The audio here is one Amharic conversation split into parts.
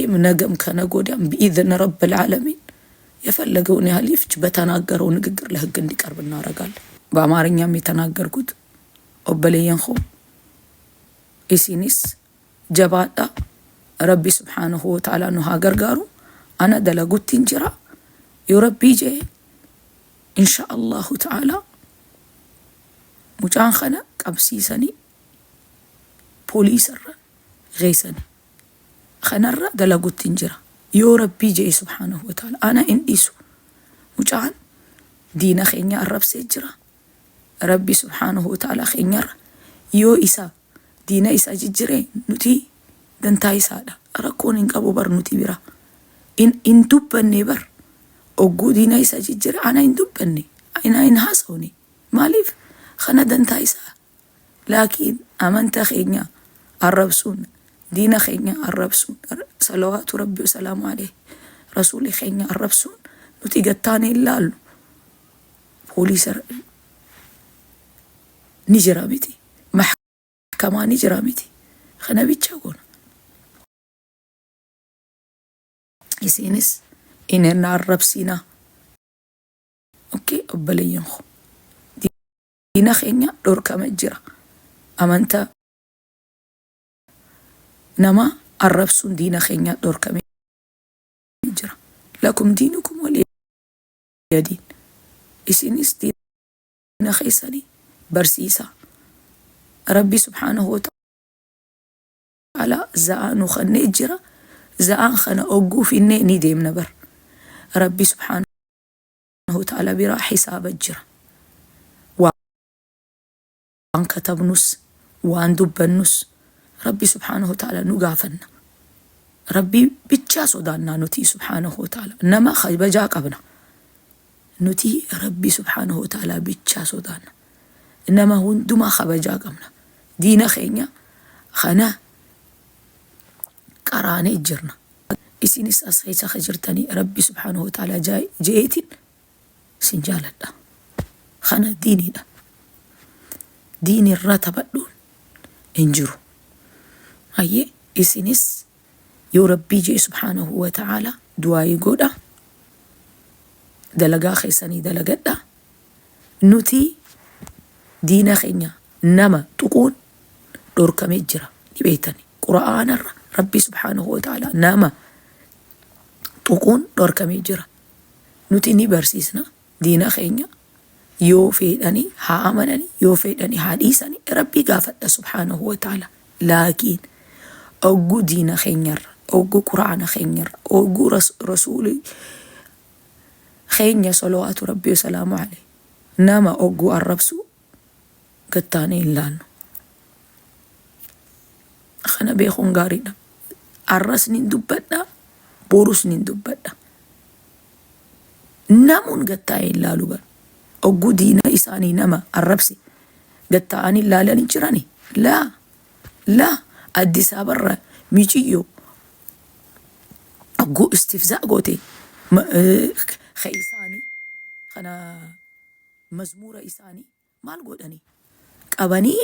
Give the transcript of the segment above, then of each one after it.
ዛሬም ነገም ከነጎዳም بإذن رب العالمين የፈለገውን ያህል ይፍች በተናገረው ንግግር ለህግ እንዲቀርብ እናረጋለን። በአማርኛም የተናገርኩት ኦበለየንኹ ኢሲኒስ ጀባዳ ረቢ ስብሓንሁ ወተዓላ ነው ሀገር ጋሩ አነ ደለጉት እንጅራ የረቢ ጄ ኢንሻአላሁ ተዓላ ሙጫን ኸነ ቀብሲሰኒ ፖሊስ ራ ገይሰኒ ኸነራ ደለጉት እንጅራ يوربي جي سبحانه وتعالى أنا إنديسو مجان دينا خينيا الرب سجرا ربي سبحانه وتعالى خينيا يو إسا دينا إسا ججري نتي دنتا إسا دا ركون إنك أبو بر نتي برا إن تبني بر أقو دينا إسا ججري أنا إن تبني أنا إن هاسوني ماليف خنا دنتا إسا لكن أمنت خينيا الرب سون دينا خينيا الربسون صلوات ربي وسلام عليه رسولي خينيا الربسون نتي قطاني اللالو بوليس نجرامتي محكمة نجرامتي خنا بيتشاقون يسينس إننا الربسينا أوكي أبلينخو دينا خينيا دور كمجرا أمانتا نما الربسون دينا خينيا دور كمي جرا لكم دينكم ولي دين إسينيس دينا خيساني برسيسا ربي سبحانه وتعالى زعانو خني جرا زعان خنا أوقو في النيني ديم نبر ربي سبحانه وتعالى برا حساب الجرا وان كتب نس وان دب النس ربي سبحانه وتعالى نقافنا ربي بتشاسو دانا نتي سبحانه وتعالى إنما خيبجا قبنا نتي ربي سبحانه وتعالى بتشاسو دانا إنما هو دما خبجا قبنا دينا خينيا خنا قراني جرنا إسينيس أصحيسا خجرتني ربي سبحانه وتعالى جايتين سنجالة دا خنا ديني دا ديني الراتبادون انجرو هاي إسينيس يو ربي جي سبحانه وتعالى دواي قودا دلقا خيساني دلقا نتي دينا خينيا نما تقول دور كمجرة بيتني قرآن ربي سبحانه وتعالى نما تقول دور كمجرة نتي نبرسيسنا دينا خينيا يو فيدني ها أمنني يو فيدني حديثني ربي قافت سبحانه وتعالى لكن أوجو دينا خينير أوجو قرآن خينير أوجو رسولي خينيا صلوات ربي وسلام عليه نما أوجو الربسو قطاني اللانو خنا بيخون غارينا الرس ندبتنا بورس ندبتنا نامون قطاني اللالو بر أوجو دينا إساني نما الربسي قطاني اللالة نجراني لا أديس أبرا ميجيو أقو استفزاء قوتي خيساني خنا مزمورة إساني مال قوداني قباني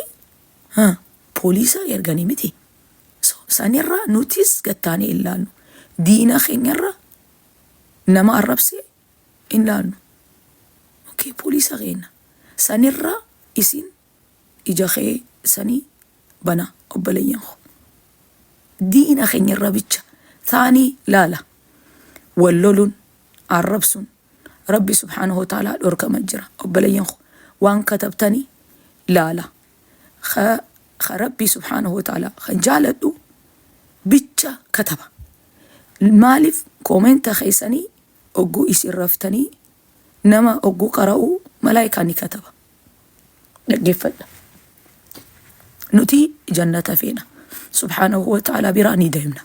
بوليسا يرغاني متي سانيرا نوتيس قطاني إلانو دينا خينيرا نما الربسي إلانو أوكي بوليسا غينا سانيرا إسين إجا خي ساني بنا أبلينخو دينا خيني الربيتش ثاني لا واللولون الربسون ربي سبحانه وتعالى دورك مجرى أبلينخو وان كتبتني لا ربي سبحانه وتعالى خنجالدو بيتشا كتبا المالف كومنت خيساني أقو إسير رفتني نما أقو قرأو ملايكاني كتبا نقفل نتي جنة فينا سبحانه وتعالى براني دائمنا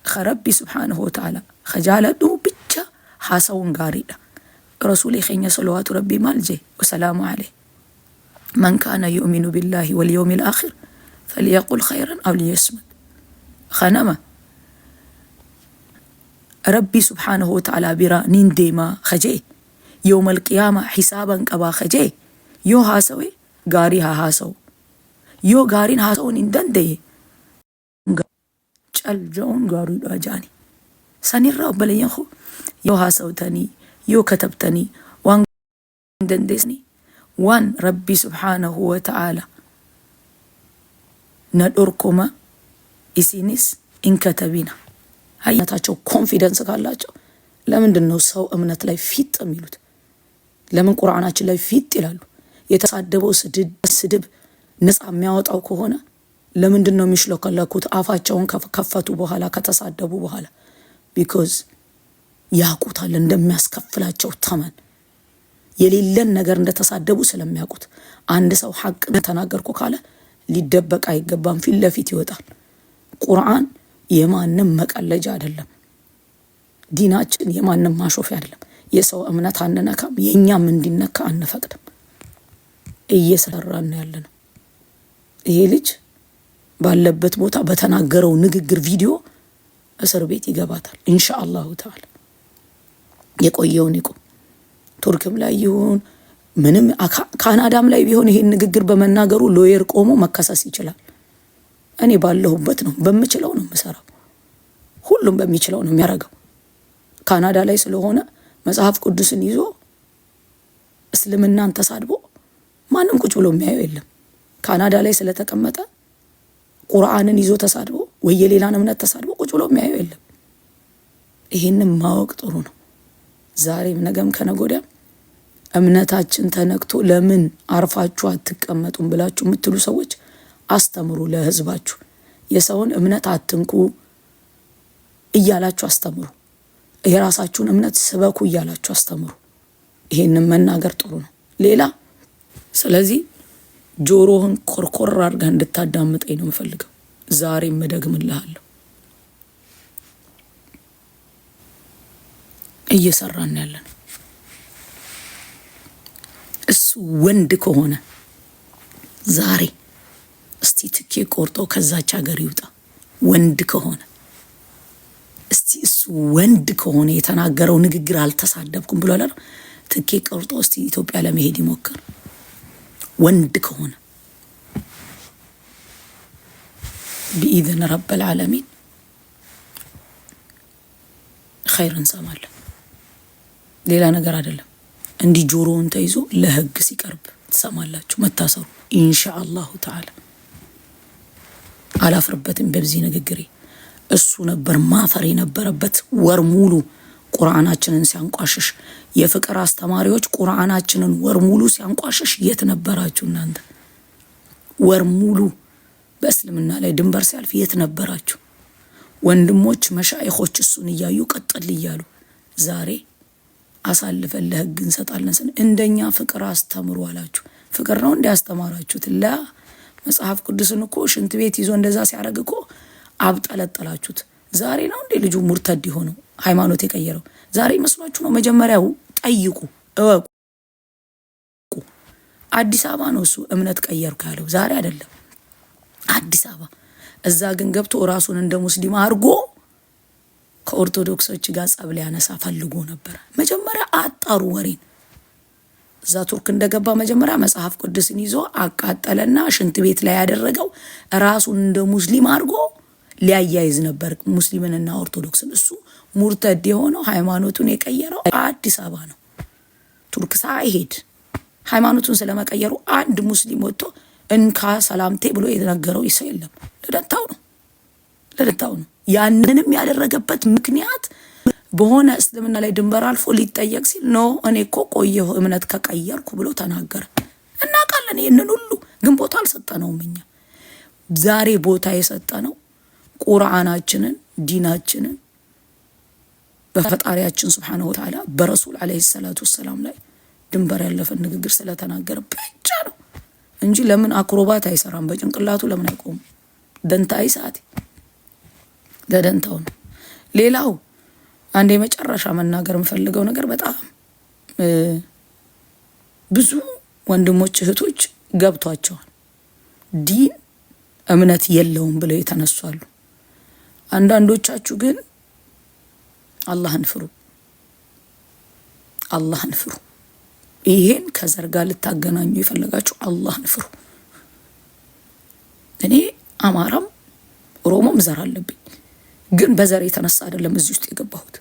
خربي سبحانه وتعالى خجالته بيتشا حاسون غاريدا رسولي خينيا صلوات ربي مالجي وسلام عليه من كان يؤمن بالله واليوم الآخر فليقل خيرا أو ليصمت خنما ربي سبحانه وتعالى برا ننديما خجي يوم القيامة حسابا كبا خجي يو هاسوي غاري هاسو يو غارين هاسون اندندي caljoon gaariidha jaani. Sanirraa obboleeyyan koo yoo haasawtanii yoo katabtanii waan dandeessanii waan Rabbii subhaanahu wa ta'ala na dhorkoma isinis in katabina. ሀያታቸው ኮንፊደንስ ካላቸው ለምንድን ነው ሰው እምነት ላይ ፊት የሚሉት? ለምን ቁርአናችን ላይ ፊት ይላሉ? የተሳደበው ስድብ ነፃ የሚያወጣው ከሆነ ለምንድን ነው የሚሽለከለኩት አፋቸውን ከፈቱ በኋላ ከተሳደቡ በኋላ? ቢኮዝ ያውቁታል እንደሚያስከፍላቸው ተመን የሌለን ነገር እንደተሳደቡ ስለሚያውቁት። አንድ ሰው ሐቅ ተናገርኩ ካለ ሊደበቅ አይገባም፣ ፊት ለፊት ይወጣል። ቁርአን የማንም መቀለጃ አይደለም። ዲናችን የማንም ማሾፊያ አይደለም። የሰው እምነት አንነካም፣ የኛም እንዲነካ አንፈቅድም። እየሰራን ያለነው ይሄ ልጅ ባለበት ቦታ በተናገረው ንግግር ቪዲዮ እስር ቤት ይገባታል ኢንሻአላሁ ተዓላ። የቆየውን ይቆም። ቱርክም ላይ ይሁን ምንም ካናዳም ላይ ቢሆን ይሄን ንግግር በመናገሩ ሎየር ቆሞ መከሰስ ይችላል። እኔ ባለሁበት ነው በምችለው ነው የምሰራው። ሁሉም በሚችለው ነው የሚያደርገው። ካናዳ ላይ ስለሆነ መጽሐፍ ቅዱስን ይዞ እስልምናን ተሳድቦ ማንም ቁጭ ብሎ የሚያየው የለም። ካናዳ ላይ ስለተቀመጠ ቁርአንን ይዞ ተሳድቦ ወይ የሌላን እምነት ተሳድቦ ቁጭ ብሎ የሚያየው የለም። ይሄንን ማወቅ ጥሩ ነው። ዛሬም ነገም ከነጎዳም እምነታችን ተነክቶ ለምን አርፋችሁ አትቀመጡም ብላችሁ የምትሉ ሰዎች አስተምሩ ለህዝባችሁ። የሰውን እምነት አትንኩ እያላችሁ አስተምሩ። የራሳችሁን እምነት ስበኩ እያላችሁ አስተምሩ። ይሄንን መናገር ጥሩ ነው። ሌላ ስለዚህ ጆሮህን ኮርኮር አድርገህ እንድታዳምጠኝ ነው የምፈልገው። ዛሬም እደግምልሃለሁ፣ እየሰራን ያለን እሱ ወንድ ከሆነ ዛሬ እስቲ ትኬ ቆርጦ ከዛች ሀገር ይውጣ። ወንድ ከሆነ እስቲ እሱ ወንድ ከሆነ የተናገረው ንግግር አልተሳደብኩም ብሎ አላለ። ትኬ ቆርጦ እስቲ ኢትዮጵያ ለመሄድ ይሞክር። ወንድ ከሆነ بإذن رب العالمين خير እንሰማለን። ሌላ ነገር አይደለም። እንዲ ጆሮውን ተይዞ ለህግ ሲቀርብ ትሰማላችሁ መታሰሩ ኢንሻአላሁ ተዓላ። አላፍርበትም በዚህ ንግግሬ። እሱ ነበር ማፈር የነበረበት። ወር ሙሉ ቁርአናችንን ሲያንቋሽሽ የፍቅር አስተማሪዎች ቁርአናችንን ወር ሙሉ ሲያንቋሽሽ የት ነበራችሁ እናንተ? ወር ሙሉ በእስልምና ላይ ድንበር ሲያልፍ የት ነበራችሁ? ወንድሞች መሻይኾች እሱን እያዩ ቀጥል እያሉ ዛሬ አሳልፈን ለህግ እንሰጣለን ስን እንደኛ ፍቅር አስተምሩ አላችሁ። ፍቅር ነው እንዲያስተማራችሁት? ላ መጽሐፍ ቅዱስን እኮ ሽንት ቤት ይዞ እንደዛ ሲያደርግ እኮ አብጠለጠላችሁት። ዛሬ ነው እንዴ ልጁ ሙርተድ ሆነው ሃይማኖት የቀየረው? ዛሬ መስሏችሁ ነው? መጀመሪያው ጠይቁ፣ እወቁ። አዲስ አበባ ነው እሱ እምነት ቀየርኩ ያለው፣ ዛሬ አይደለም። አዲስ አበባ እዛ ግን ገብቶ ራሱን እንደ ሙስሊም አድርጎ ከኦርቶዶክሶች ጋር ጸብ ሊያነሳ ፈልጎ ነበር። መጀመሪያ አጣሩ ወሬን። እዛ ቱርክ እንደገባ መጀመሪያ መጽሐፍ ቅዱስን ይዞ አቃጠለና ሽንት ቤት ላይ ያደረገው ራሱን እንደ ሙስሊም አድርጎ ሊያያይዝ ነበር ሙስሊምንና ኦርቶዶክስን። እሱ ሙርተድ የሆነው ሃይማኖቱን የቀየረው አዲስ አበባ ነው። ቱርክ ሳይሄድ ሃይማኖቱን ስለመቀየሩ አንድ ሙስሊም ወጥቶ እንካ ሰላምቴ ብሎ የተነገረው ይሰ የለም። ለደታው ነው። ያንንም ያደረገበት ምክንያት በሆነ እስልምና ላይ ድንበር አልፎ ሊጠየቅ ሲል ኖ እኔ እኮ ቆየሁ እምነት ከቀየርኩ ብሎ ተናገረ። እናውቃለን። ይህንን ሁሉ ግን ቦታ አልሰጠነውም። እኛ ዛሬ ቦታ የሰጠነው ቁርአናችንን ዲናችንን በፈጣሪያችን ሱብሓነሁ ወተዓላ በረሱል አለይሂ ሰላቱ ወሰላም ላይ ድንበር ያለፈ ንግግር ስለተናገረ ብቻ ነው እንጂ ለምን አክሮባት አይሰራም? በጭንቅላቱ ለምን አይቆም? ደንታይ ሰዓት ደንታው ነው። ሌላው አንድ የመጨረሻ መናገር የምፈልገው ነገር በጣም ብዙ ወንድሞች እህቶች ገብቷቸዋል። ዲን እምነት የለውም ብለው የተነሳሉ። አንዳንዶቻችሁ ግን አላህን ፍሩ፣ አላህን ፍሩ። ይሄን ከዘር ጋር ልታገናኙ የፈለጋችሁ አላህን ፍሩ። እኔ አማራም ኦሮሞም ዘር አለብኝ። ግን በዘር የተነሳ አይደለም እዚህ ውስጥ የገባሁት።